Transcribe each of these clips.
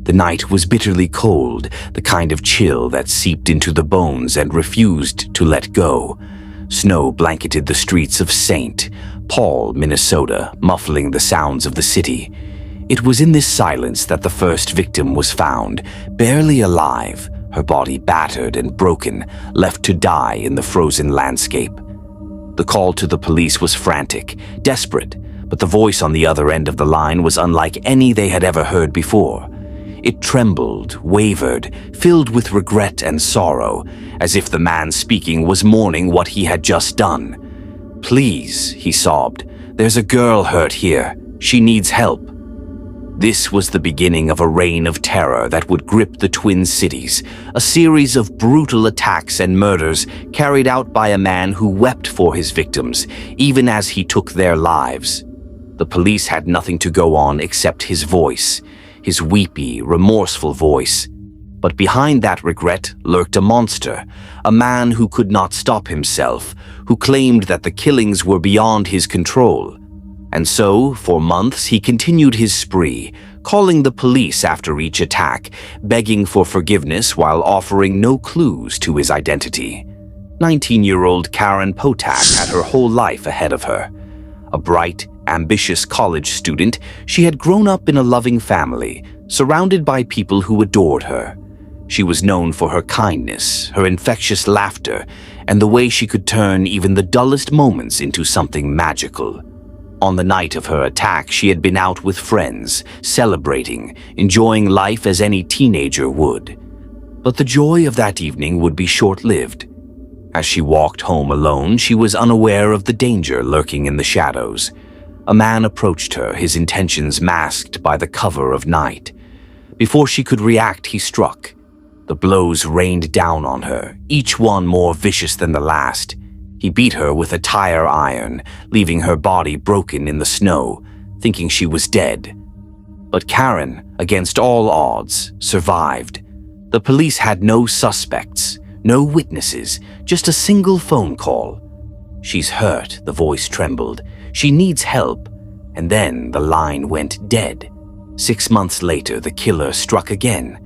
The night was bitterly cold, the kind of chill that seeped into the bones and refused to let go. Snow blanketed the streets of St. Paul, Minnesota, muffling the sounds of the city. It was in this silence that the first victim was found, barely alive, her body battered and broken, left to die in the frozen landscape. The call to the police was frantic, desperate, but the voice on the other end of the line was unlike any they had ever heard before. It trembled, wavered, filled with regret and sorrow, as if the man speaking was mourning what he had just done. "Please," he sobbed, "there's a girl hurt here. She needs help." This was the beginning of a reign of terror that would grip the Twin Cities, a series of brutal attacks and murders carried out by a man who wept for his victims, even as he took their lives. The police had nothing to go on except his voice, his weepy, remorseful voice. But behind that regret lurked a monster, a man who could not stop himself, who claimed that the killings were beyond his control. And so, for months, he continued his spree, calling the police after each attack, begging for forgiveness while offering no clues to his identity. 19-year-old Karen Potak had her whole life ahead of her. A bright, ambitious college student, she had grown up in a loving family, surrounded by people who adored her. She was known for her kindness, her infectious laughter, and the way she could turn even the dullest moments into something magical. On the night of her attack, she had been out with friends, celebrating, enjoying life as any teenager would. But the joy of that evening would be short-lived. As she walked home alone, she was unaware of the danger lurking in the shadows. A man approached her, his intentions masked by the cover of night. Before she could react, he struck. The blows rained down on her, each one more vicious than the last. He beat her with a tire iron, leaving her body broken in the snow, thinking she was dead. But Karen, against all odds, survived. The police had no suspects, no witnesses, just a single phone call. "She's hurt," the voice trembled. "She needs help." And then the line went dead. 6 months later, the killer struck again.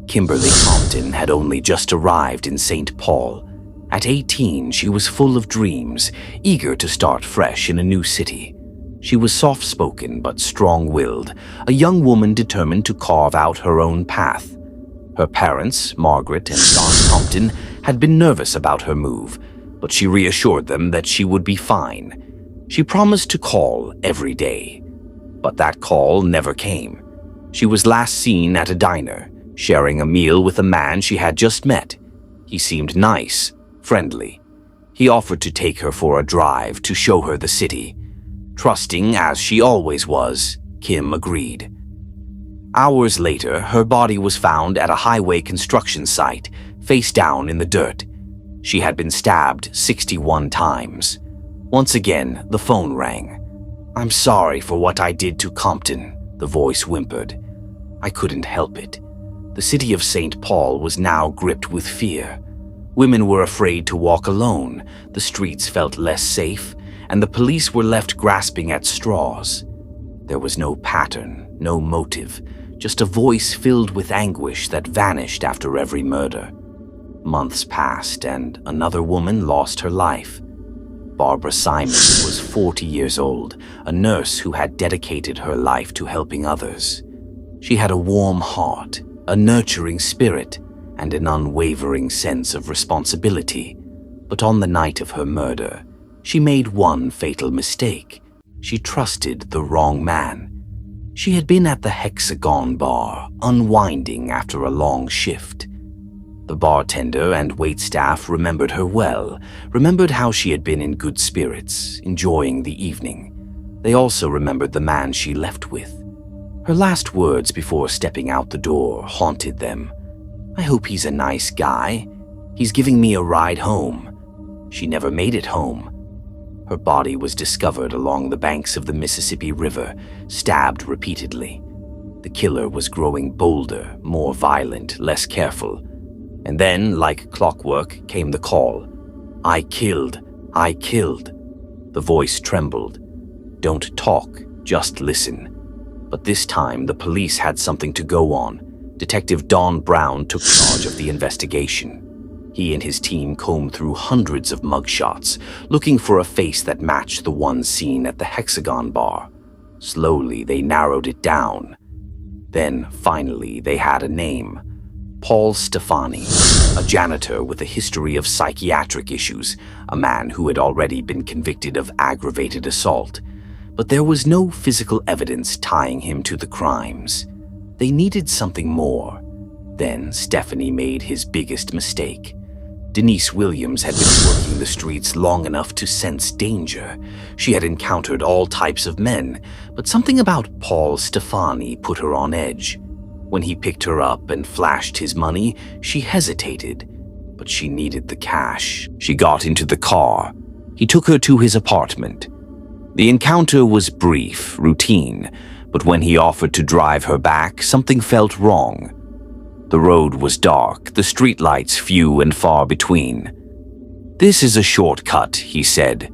Kimberly Compton had only just arrived in St. Paul. At 18, she was full of dreams, eager to start fresh in a new city. She was soft-spoken but strong-willed, a young woman determined to carve out her own path. Her parents, Margaret and John Compton, had been nervous about her move, but she reassured them that she would be fine. She promised to call every day. But that call never came. She was last seen at a diner, sharing a meal with a man she had just met. He seemed nice, friendly. He offered to take her for a drive to show her the city. Trusting as she always was, Kim agreed. Hours later, her body was found at a highway construction site, face down in the dirt. She had been stabbed 61 times. Once again, the phone rang. "I'm sorry for what I did to Compton," the voice whimpered. "I couldn't help it." The city of St. Paul was now gripped with fear. Women were afraid to walk alone, the streets felt less safe, and the police were left grasping at straws. There was no pattern, no motive, just a voice filled with anguish that vanished after every murder. Months passed, and another woman lost her life. Barbara Simon was 40 years old, a nurse who had dedicated her life to helping others. She had a warm heart, a nurturing spirit, and an unwavering sense of responsibility. But on the night of her murder, she made one fatal mistake. She trusted the wrong man. She had been at the Hexagon bar, unwinding after a long shift. The bartender and waitstaff remembered her well, remembered how she had been in good spirits, enjoying the evening. They also remembered the man she left with. Her last words before stepping out the door haunted them. "I hope he's a nice guy. He's giving me a ride home." She never made it home. Her body was discovered along the banks of the Mississippi River, stabbed repeatedly. The killer was growing bolder, more violent, less careful. And then, like clockwork, came the call. "I killed. I killed." The voice trembled. "Don't talk, just listen." But this time, the police had something to go on. Detective Don Brown took charge of the investigation. He and his team combed through hundreds of mugshots, looking for a face that matched the one seen at the Hexagon bar. Slowly, they narrowed it down. Then, finally, they had a name. Paul Stefani, a janitor with a history of psychiatric issues, a man who had already been convicted of aggravated assault. But there was no physical evidence tying him to the crimes. They needed something more. Then Stephanie made his biggest mistake. Denise Williams had been working the streets long enough to sense danger. She had encountered all types of men, but something about Paul Stefani put her on edge. When he picked her up and flashed his money, she hesitated, but she needed the cash. She got into the car. He took her to his apartment. The encounter was brief, routine, but when he offered to drive her back, something felt wrong. The road was dark, the streetlights few and far between. "This is a shortcut," he said.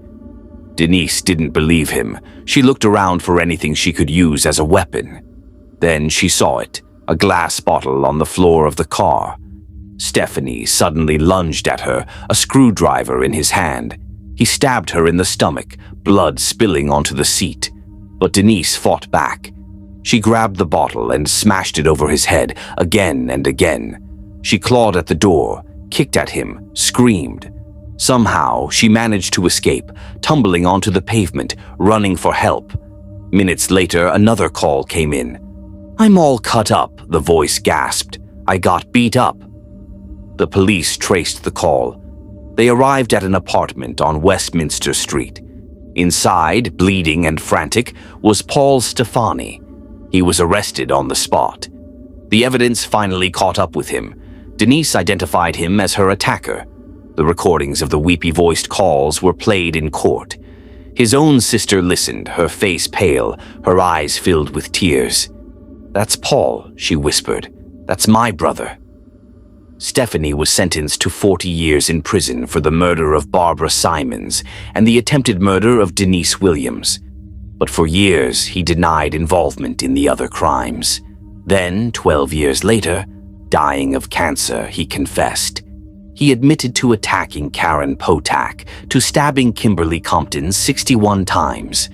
Denise didn't believe him. She looked around for anything she could use as a weapon. Then she saw it, a glass bottle on the floor of the car. Stephanie suddenly lunged at her, a screwdriver in his hand. He stabbed her in the stomach, blood spilling onto the seat. But Denise fought back. She grabbed the bottle and smashed it over his head again and again. She clawed at the door, kicked at him, screamed. Somehow, she managed to escape, tumbling onto the pavement, running for help. Minutes later, another call came in. "I'm all cut up," the voice gasped. "I got beat up." The police traced the call. They arrived at an apartment on Westminster Street. Inside, bleeding and frantic, was Paul Stefani. He was arrested on the spot. The evidence finally caught up with him. Denise identified him as her attacker. The recordings of the weepy-voiced calls were played in court. His own sister listened, her face pale, her eyes filled with tears. "That's Paul," she whispered. "That's my brother." Stephanie was sentenced to 40 years in prison for the murder of Barbara Simons and the attempted murder of Denise Williams. But for years, he denied involvement in the other crimes. Then, 12 years later, dying of cancer, he confessed. He admitted to attacking Karen Potak, to stabbing Kimberly Compton 61 times,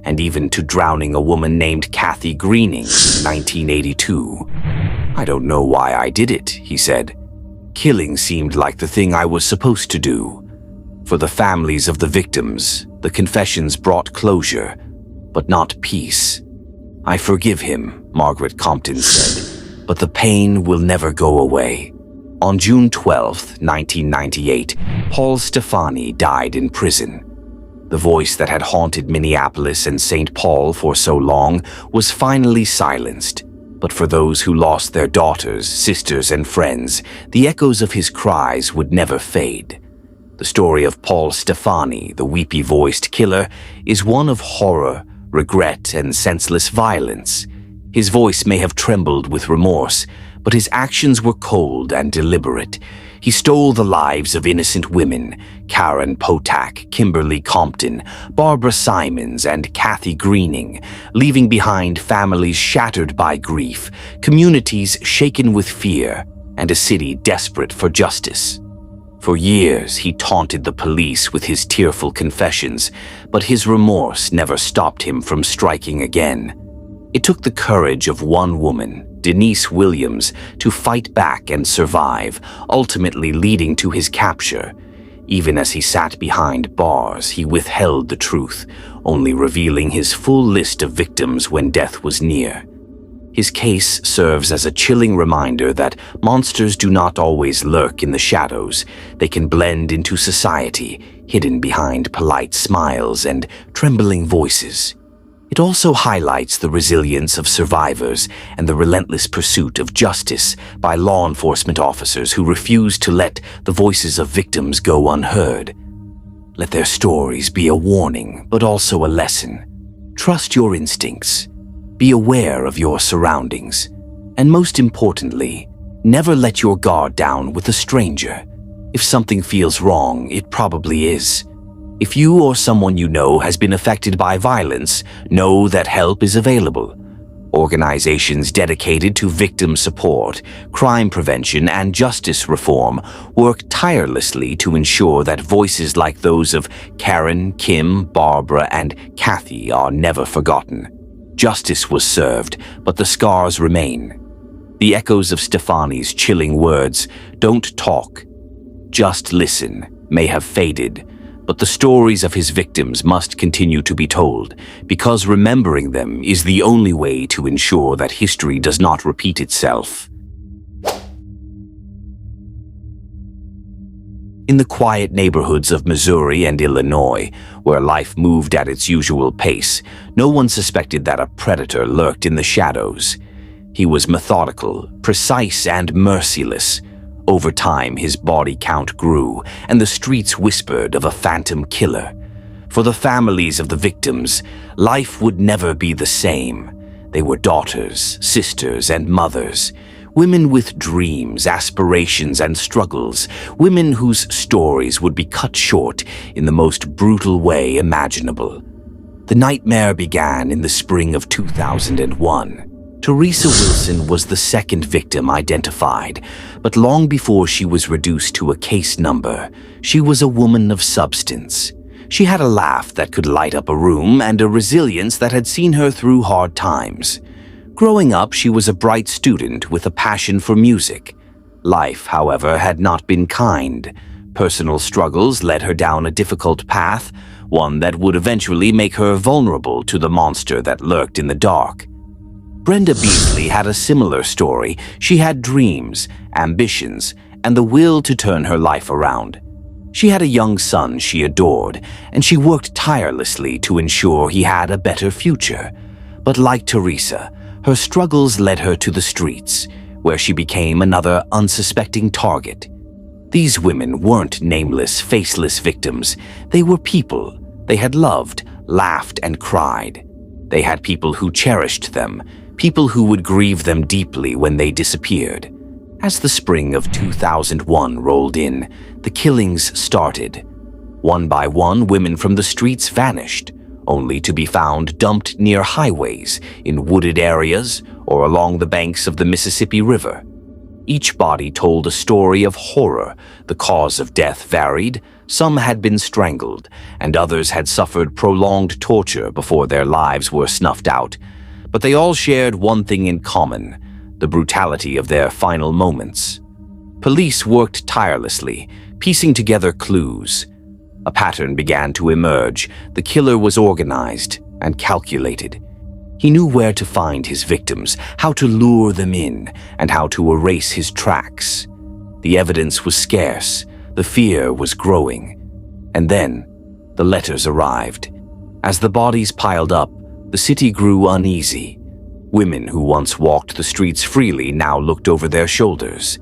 and even to drowning a woman named Kathy Greening in 1982. "I don't know why I did it," he said. "Killing seemed like the thing I was supposed to do." For the families of the victims, the confessions brought closure, but not peace. "I forgive him," Margaret Compton said, "but the pain will never go away." On June 12, 1998, Paul Stefani died in prison. The voice that had haunted Minneapolis and St. Paul for so long was finally silenced. But for those who lost their daughters, sisters, and friends, the echoes of his cries would never fade. The story of Paul Stefani, the weepy-voiced killer, is one of horror, regret, and senseless violence. His voice may have trembled with remorse, but his actions were cold and deliberate. He stole the lives of innocent women, Karen Potak, Kimberly Compton, Barbara Simons, and Kathy Greening, leaving behind families shattered by grief, communities shaken with fear, and a city desperate for justice. For years, he taunted the police with his tearful confessions, but his remorse never stopped him from striking again. It took the courage of one woman, Denise Williams, to fight back and survive, ultimately leading to his capture. Even as he sat behind bars, he withheld the truth, only revealing his full list of victims when death was near. His case serves as a chilling reminder that monsters do not always lurk in the shadows. They can blend into society, hidden behind polite smiles and trembling voices. It also highlights the resilience of survivors and the relentless pursuit of justice by law enforcement officers who refuse to let the voices of victims go unheard. Let their stories be a warning, but also a lesson. Trust your instincts. Be aware of your surroundings. And most importantly, never let your guard down with a stranger. If something feels wrong, it probably is. If you or someone you know has been affected by violence, know that help is available. Organizations dedicated to victim support, crime prevention, and justice reform work tirelessly to ensure that voices like those of Karen, Kim, Barbara, and Kathy are never forgotten. Justice was served, but the scars remain. The echoes of Stefani's chilling words, "Don't talk, just listen," may have faded, but the stories of his victims must continue to be told, because remembering them is the only way to ensure that history does not repeat itself. In the quiet neighborhoods of Missouri and Illinois, where life moved at its usual pace, no one suspected that a predator lurked in the shadows. He was methodical, precise, and merciless. Over time, his body count grew, and the streets whispered of a phantom killer. For the families of the victims, life would never be the same. They were daughters, sisters, and mothers. Women with dreams, aspirations, and struggles. Women whose stories would be cut short in the most brutal way imaginable. The nightmare began in the spring of 2001. Teresa Wilson was the second victim identified, but long before she was reduced to a case number, she was a woman of substance. She had a laugh that could light up a room and a resilience that had seen her through hard times. Growing up, she was a bright student with a passion for music. Life, however, had not been kind. Personal struggles led her down a difficult path, one that would eventually make her vulnerable to the monster that lurked in the dark. Brenda Beasley had a similar story. She had dreams, ambitions, and the will to turn her life around. She had a young son she adored, and she worked tirelessly to ensure he had a better future. But like Teresa, her struggles led her to the streets, where she became another unsuspecting target. These women weren't nameless, faceless victims. They were people. They had loved, laughed, and cried. They had people who cherished them, people who would grieve them deeply when they disappeared. As the spring of 2001 rolled in, the killings started. One by one, women from the streets vanished, only to be found dumped near highways, in wooded areas, or along the banks of the Mississippi River. Each body told a story of horror. The cause of death varied. Some had been strangled, and others had suffered prolonged torture before their lives were snuffed out. But they all shared one thing in common: the brutality of their final moments. Police worked tirelessly, piecing together clues. A pattern began to emerge. The killer was organized and calculated. He knew where to find his victims, how to lure them in, and how to erase his tracks. The evidence was scarce. The fear was growing. And then, the letters arrived. As the bodies piled up, the city grew uneasy. Women who once walked the streets freely now looked over their shoulders.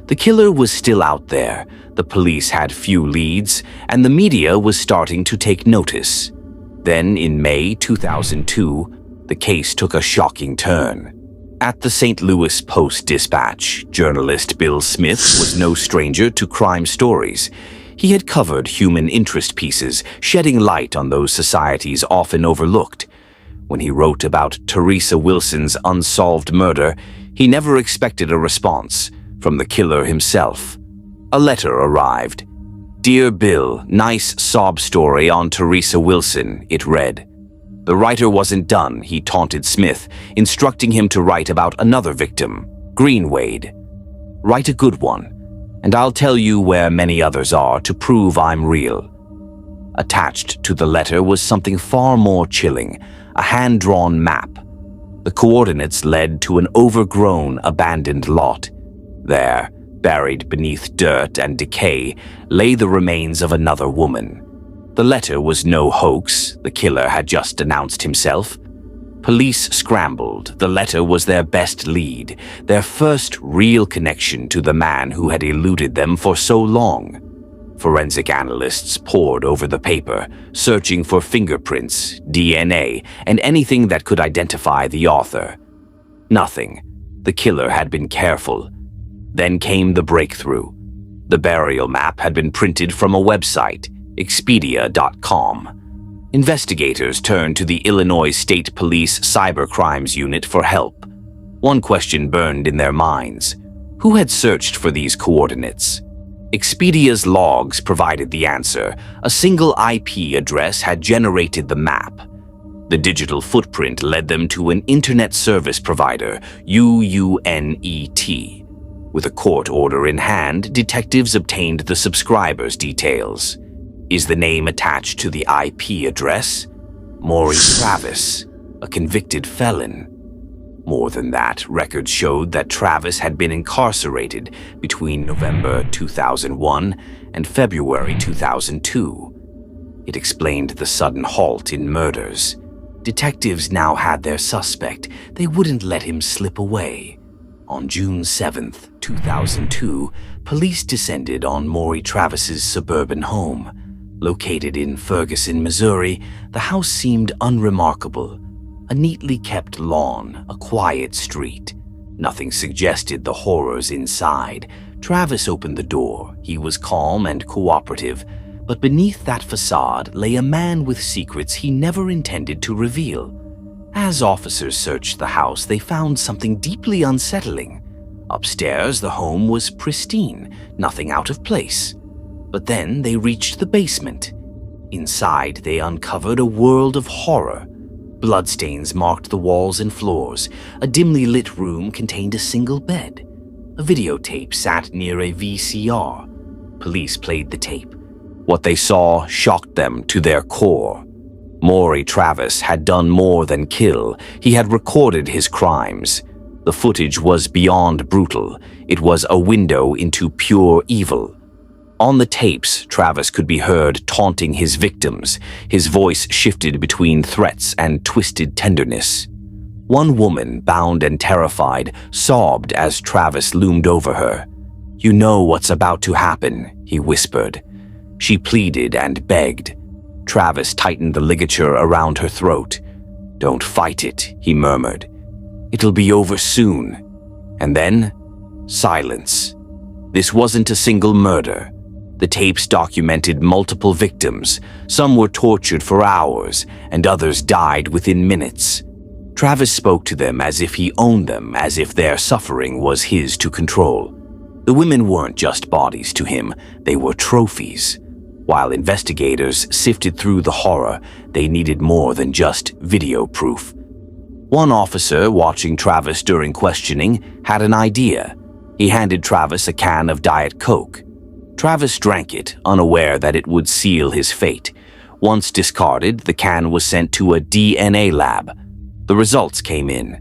The killer was still out there, the police had few leads, and the media was starting to take notice. Then, in May 2002, the case took a shocking turn. At the St. Louis Post-Dispatch, journalist Bill Smith was no stranger to crime stories. He had covered human interest pieces, shedding light on those societies often overlooked. When he wrote about Teresa Wilson's unsolved murder, he never expected a response from the killer himself. A letter arrived. "Dear Bill, nice sob story on Teresa Wilson," it read. The writer wasn't done, he taunted Smith, instructing him to write about another victim, Greenwade. "Write a good one, and I'll tell you where many others are to prove I'm real." Attached to the letter was something far more chilling, a hand-drawn map. The coordinates led to an overgrown, abandoned lot. There, buried beneath dirt and decay, lay the remains of another woman. The letter was no hoax. The killer had just announced himself. Police scrambled. The letter was their best lead, their first real connection to the man who had eluded them for so long. Forensic analysts pored over the paper, searching for fingerprints, DNA, and anything that could identify the author. Nothing. The killer had been careful. Then came the breakthrough. The burial map had been printed from a website, Expedia.com. Investigators turned to the Illinois State Police Cybercrimes Unit for help. One question burned in their minds. Who had searched for these coordinates? Expedia's logs provided the answer. A single IP address had generated the map. The digital footprint led them to an internet service provider, UUNET. With a court order in hand, detectives obtained the subscriber's details. Is the name attached to the IP address? Maury Travis, a convicted felon. More than that, records showed that Travis had been incarcerated between November 2001 and February 2002. It explained the sudden halt in murders. Detectives now had their suspect. They wouldn't let him slip away. On June 7th, 2002, police descended on Maury Travis's suburban home. Located in Ferguson, Missouri, the house seemed unremarkable. A neatly kept lawn, a quiet street. Nothing suggested the horrors inside. Travis opened the door. He was calm and cooperative, but beneath that facade lay a man with secrets he never intended to reveal. As officers searched the house, they found something deeply unsettling. Upstairs, the home was pristine, nothing out of place. But then they reached the basement. Inside, they uncovered a world of horror. Bloodstains marked the walls and floors. A dimly lit room contained a single bed. A videotape sat near a VCR. Police played the tape. What they saw shocked them to their core. Maury Travis had done more than kill. He had recorded his crimes. The footage was beyond brutal. It was a window into pure evil. On the tapes, Travis could be heard taunting his victims. His voice shifted between threats and twisted tenderness. One woman, bound and terrified, sobbed as Travis loomed over her. "You know what's about to happen," he whispered. She pleaded and begged. Travis tightened the ligature around her throat. "Don't fight it," he murmured. "It'll be over soon." And then, silence. This wasn't a single murder. The tapes documented multiple victims. Some were tortured for hours, and others died within minutes. Travis spoke to them as if he owned them, as if their suffering was his to control. The women weren't just bodies to him, they were trophies. While investigators sifted through the horror, they needed more than just video proof. One officer watching Travis during questioning had an idea. He handed Travis a can of Diet Coke. Travis drank it, unaware that it would seal his fate. Once discarded, the can was sent to a DNA lab. The results came in.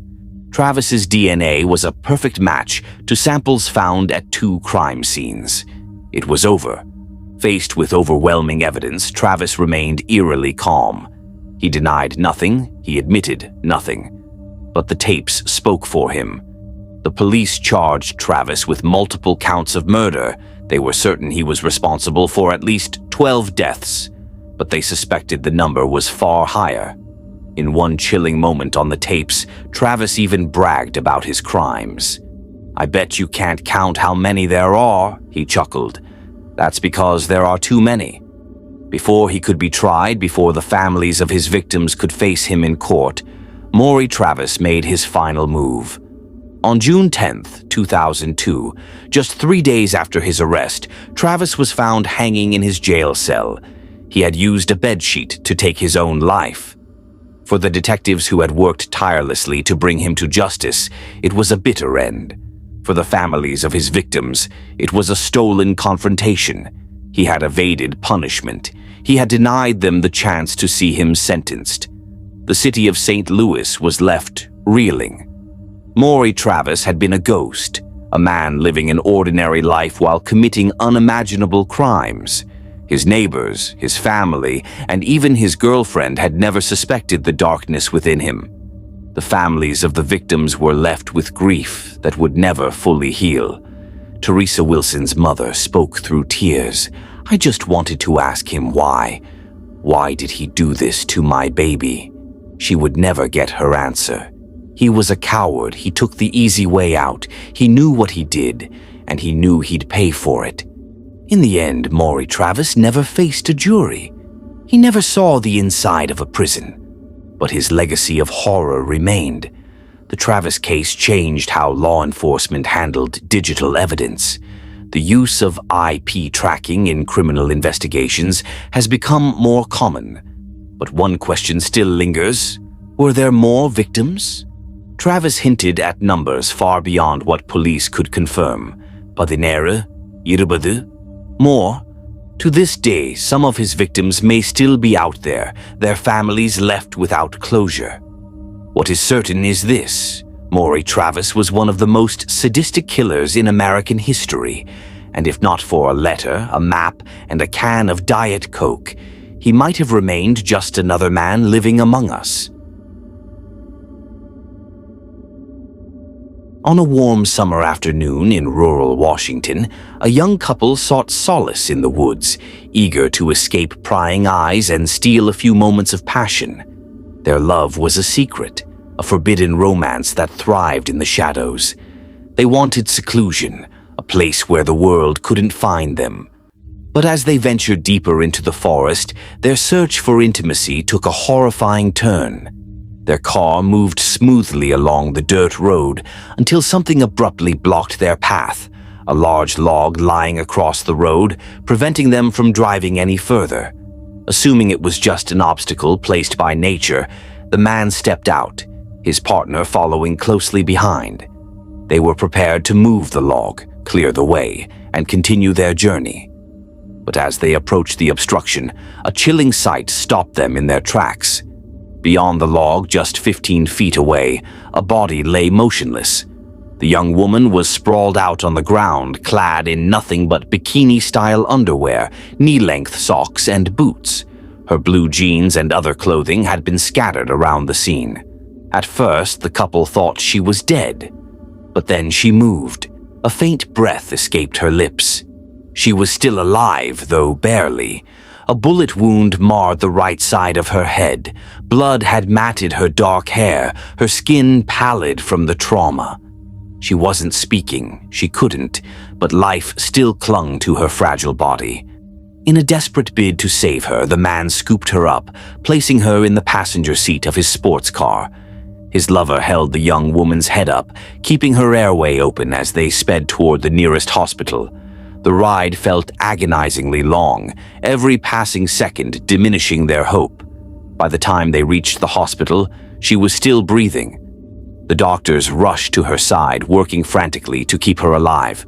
Travis's DNA was a perfect match to samples found at 2 crime scenes. It was over. Faced with overwhelming evidence, Travis remained eerily calm. He denied nothing, he admitted nothing. But the tapes spoke for him. The police charged Travis with multiple counts of murder. They were certain he was responsible for at least 12 deaths, but they suspected the number was far higher. In one chilling moment on the tapes, Travis even bragged about his crimes. "I bet you can't count how many there are," he chuckled. "That's because there are too many." Before he could be tried, before the families of his victims could face him in court, Maury Travis made his final move. On June 10th, 2002, just 3 days after his arrest, Travis was found hanging in his jail cell. He had used a bedsheet to take his own life. For the detectives who had worked tirelessly to bring him to justice, it was a bitter end. For the families of his victims, it was a stolen confrontation. He had evaded punishment. He had denied them the chance to see him sentenced. The city of St. Louis was left reeling. Maury Travis had been a ghost, a man living an ordinary life while committing unimaginable crimes. His neighbors, his family, and even his girlfriend had never suspected the darkness within him. The families of the victims were left with grief that would never fully heal. Teresa Wilson's mother spoke through tears. "I just wanted to ask him why. Why did he do this to my baby?" She would never get her answer. He was a coward. He took the easy way out. He knew what he did, and he knew he'd pay for it. In the end, Maury Travis never faced a jury. He never saw the inside of a prison, but his legacy of horror remained. The Travis case changed how law enforcement handled digital evidence. The use of IP tracking in criminal investigations has become more common. But one question still lingers. Were there more victims? Travis hinted at numbers far beyond what police could confirm. 16, 20, more. To this day, some of his victims may still be out there, their families left without closure. What is certain is this: Maury Travis was one of the most sadistic killers in American history, and if not for a letter, a map, and a can of Diet Coke, he might have remained just another man living among us. On a warm summer afternoon in rural Washington, a young couple sought solace in the woods, eager to escape prying eyes and steal a few moments of passion. Their love was a secret, a forbidden romance that thrived in the shadows. They wanted seclusion, a place where the world couldn't find them. But as they ventured deeper into the forest, their search for intimacy took a horrifying turn. Their car moved smoothly along the dirt road until something abruptly blocked their path, a large log lying across the road, preventing them from driving any further. Assuming it was just an obstacle placed by nature, the man stepped out, his partner following closely behind. They were prepared to move the log, clear the way, and continue their journey. But as they approached the obstruction, a chilling sight stopped them in their tracks. Beyond the log, just 15 feet away, a body lay motionless. The young woman was sprawled out on the ground, clad in nothing but bikini-style underwear, knee-length socks, and boots. Her blue jeans and other clothing had been scattered around the scene. At first, the couple thought she was dead. But then she moved. A faint breath escaped her lips. She was still alive, though barely. A bullet wound marred the right side of her head. Blood had matted her dark hair, her skin pallid from the trauma. She wasn't speaking, she couldn't, but life still clung to her fragile body. In a desperate bid to save her, the man scooped her up, placing her in the passenger seat of his sports car. His lover held the young woman's head up, keeping her airway open as they sped toward the nearest hospital. The ride felt agonizingly long, every passing second diminishing their hope. By the time they reached the hospital, she was still breathing. The doctors rushed to her side, working frantically to keep her alive.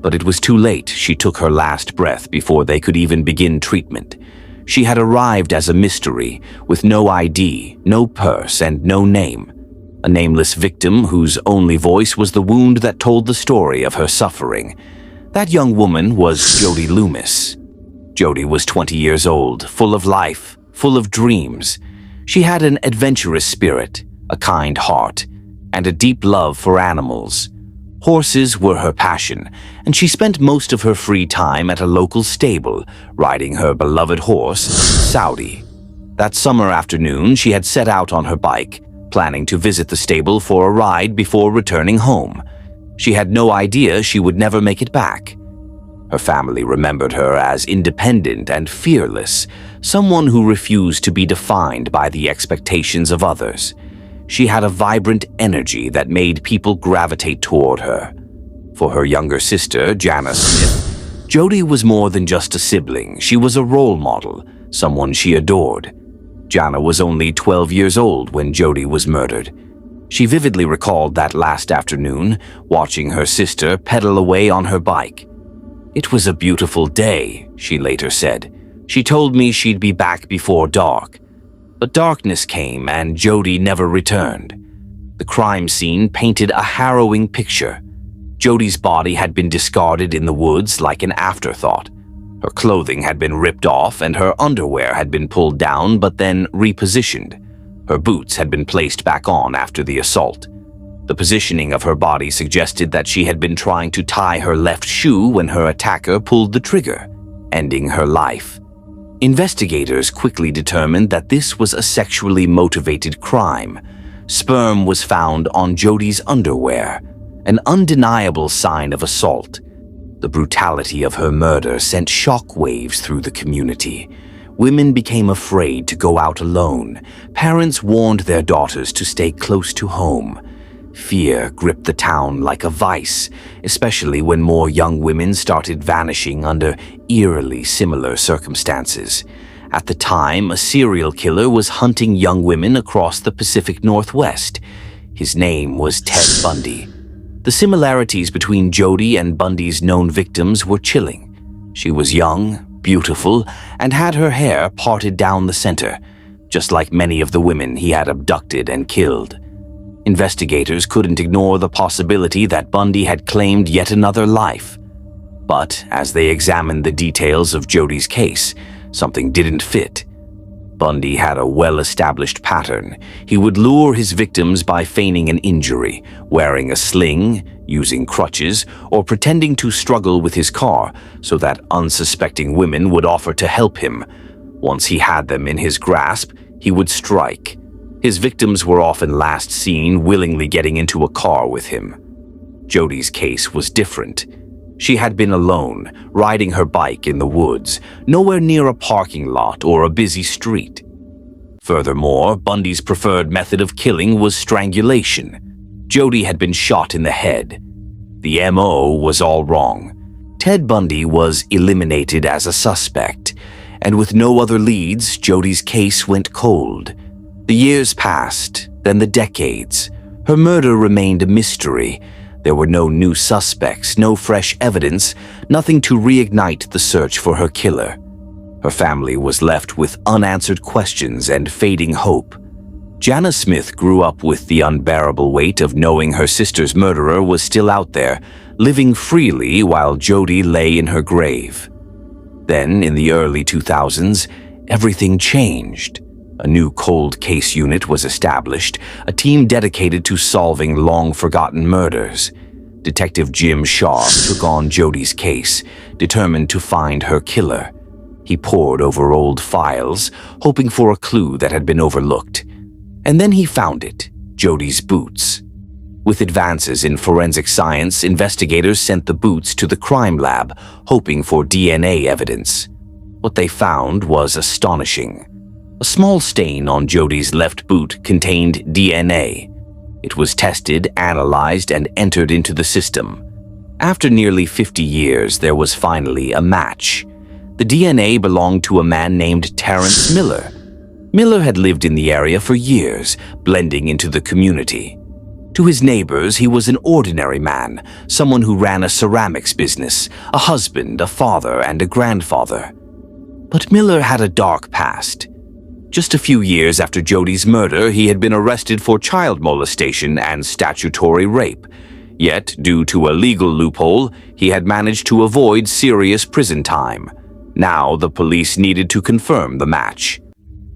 But it was too late. She took her last breath before they could even begin treatment. She had arrived as a mystery, with no ID, no purse, and no name. A nameless victim whose only voice was the wound that told the story of her suffering. That young woman was Jod Lumis. Jodi was 20 years old, full of life, full of dreams. She had an adventurous spirit, a kind heart, and a deep love for animals. Horses were her passion, and she spent most of her free time at a local stable, riding her beloved horse, Saudi. That summer afternoon, she had set out on her bike, planning to visit the stable for a ride before returning home. She had no idea she would never make it back. Her family remembered her as independent and fearless, someone who refused to be defined by the expectations of others. She had a vibrant energy that made people gravitate toward her. For her younger sister, Jana Smith, Jodi was more than just a sibling. She was a role model, someone she adored. Jana was only 12 years old when Jodi was murdered. She vividly recalled that last afternoon, watching her sister pedal away on her bike. "It was a beautiful day," she later said. "She told me she'd be back before dark." But darkness came and Jodi never returned. The crime scene painted a harrowing picture. Jodi's body had been discarded in the woods like an afterthought. Her clothing had been ripped off and her underwear had been pulled down but then repositioned. Her boots had been placed back on after the assault. The positioning of her body suggested that she had been trying to tie her left shoe when her attacker pulled the trigger, ending her life. Investigators quickly determined that this was a sexually motivated crime. Sperm was found on Jodi's underwear, an undeniable sign of assault. The brutality of her murder sent shockwaves through the community. women became afraid to go out alone. Parents warned their daughters to stay close to home. Fear gripped the town like a vice, especially when more young women started vanishing under eerily similar circumstances. At the time, a serial killer was hunting young women across the Pacific Northwest. His name was Ted Bundy. The similarities between Jodi and Bundy's known victims were chilling. She was young, beautiful, and had her hair parted down the center, just like many of the women he had abducted and killed. Investigators couldn't ignore the possibility that Bundy had claimed yet another life. But as they examined the details of Jodi's case, something didn't fit. Bundy had a well-established pattern. He would lure his victims by feigning an injury, wearing a sling, using crutches, or pretending to struggle with his car so that unsuspecting women would offer to help him. Once he had them in his grasp, he would strike. His victims were often last seen willingly getting into a car with him. Jodi's case was different. She had been alone, riding her bike in the woods, nowhere near a parking lot or a busy street. Furthermore, Bundy's preferred method of killing was strangulation. Jodi had been shot in the head. The MO was all wrong. Ted Bundy was eliminated as a suspect, and with no other leads, Jodi's case went cold. The years passed, then the decades. Her murder remained a mystery. There were no new suspects, no fresh evidence, nothing to reignite the search for her killer. Her family was left with unanswered questions and fading hope. Jana Smith grew up with the unbearable weight of knowing her sister's murderer was still out there, living freely while Jodi lay in her grave. Then, in the early 2000s, everything changed. A new cold case unit was established, a team dedicated to solving long-forgotten murders. Detective Jim Shaw took on Jodi's case, determined to find her killer. He pored over old files, hoping for a clue that had been overlooked. And then he found it, Jodi's boots. With advances in forensic science, investigators sent the boots to the crime lab, hoping for DNA evidence. What they found was astonishing. A small stain on Jodi's left boot contained DNA. It was tested, analyzed, and entered into the system. After nearly 50 years, there was finally a match. The DNA belonged to a man named Terrence Miller. Miller had lived in the area for years, blending into the community. To his neighbors, he was an ordinary man, someone who ran a ceramics business, a husband, a father, and a grandfather. But Miller had a dark past. Just a few years after Jodi's murder, he had been arrested for child molestation and statutory rape. Yet, due to a legal loophole, he had managed to avoid serious prison time. Now, the police needed to confirm the match.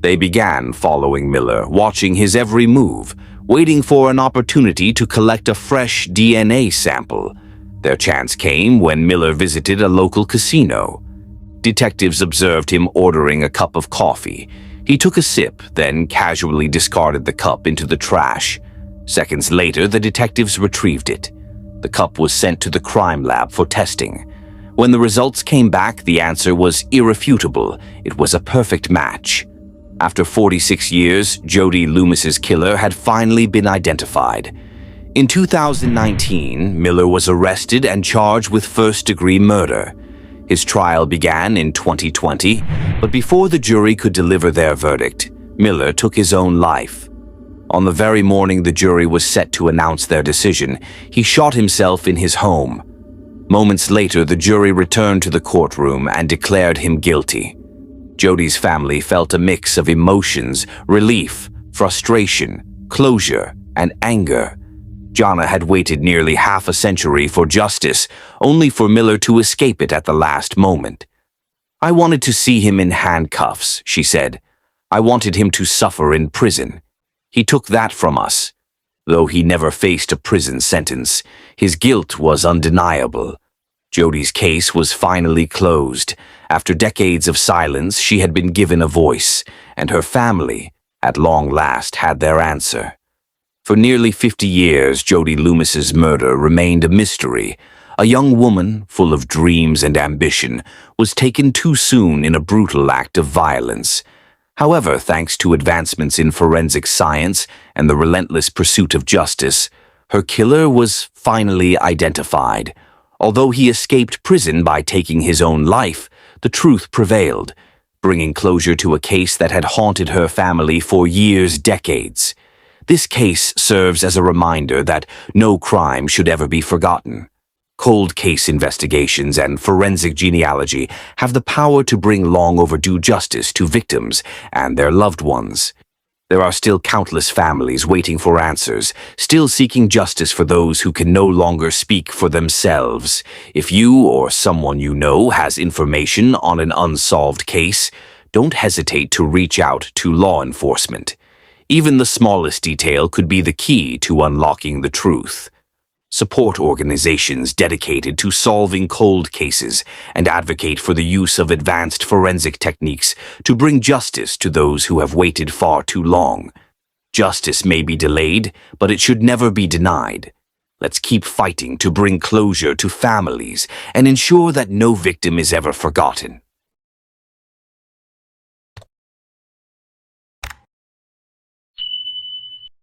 They began following Miller, watching his every move, waiting for an opportunity to collect a fresh DNA sample. Their chance came when Miller visited a local casino. Detectives observed him ordering a cup of coffee. He took a sip, then casually discarded the cup into the trash. Seconds later, the detectives retrieved it. The cup was sent to the crime lab for testing. When the results came back, the answer was irrefutable. It was a perfect match. After 46 years, Jod Lumis's killer had finally been identified. In 2019, Miller was arrested and charged with first-degree murder. His trial began in 2020, but before the jury could deliver their verdict, Miller took his own life. On the very morning the jury was set to announce their decision, he shot himself in his home. Moments later, the jury returned to the courtroom and declared him guilty. Jodi's family felt a mix of emotions, relief, frustration, closure, and anger. Jana had waited nearly half a century for justice, only for Miller to escape it at the last moment. "I wanted to see him in handcuffs," she said. "I wanted him to suffer in prison. He took that from us." Though he never faced a prison sentence, his guilt was undeniable. Jodi's case was finally closed. After decades of silence, she had been given a voice, and her family, at long last, had their answer. For nearly 50 years, Jod Lumis's murder remained a mystery, A young woman, full of dreams and ambition, was taken too soon in a brutal act of violence. However, thanks to advancements in forensic science and the relentless pursuit of justice, her killer was finally identified. Although he escaped prison by taking his own life, the truth prevailed, bringing closure to a case that had haunted her family for years, decades. This case serves as a reminder that no crime should ever be forgotten. Cold case investigations and forensic genealogy have the power to bring long overdue justice to victims and their loved ones. There are still countless families waiting for answers, still seeking justice for those who can no longer speak for themselves. If you or someone you know has information on an unsolved case, don't hesitate to reach out to law enforcement. Even the smallest detail could be the key to unlocking the truth. Support organizations dedicated to solving cold cases and advocate for the use of advanced forensic techniques to bring justice to those who have waited far too long. Justice may be delayed, but it should never be denied. Let's keep fighting to bring closure to families and ensure that no victim is ever forgotten.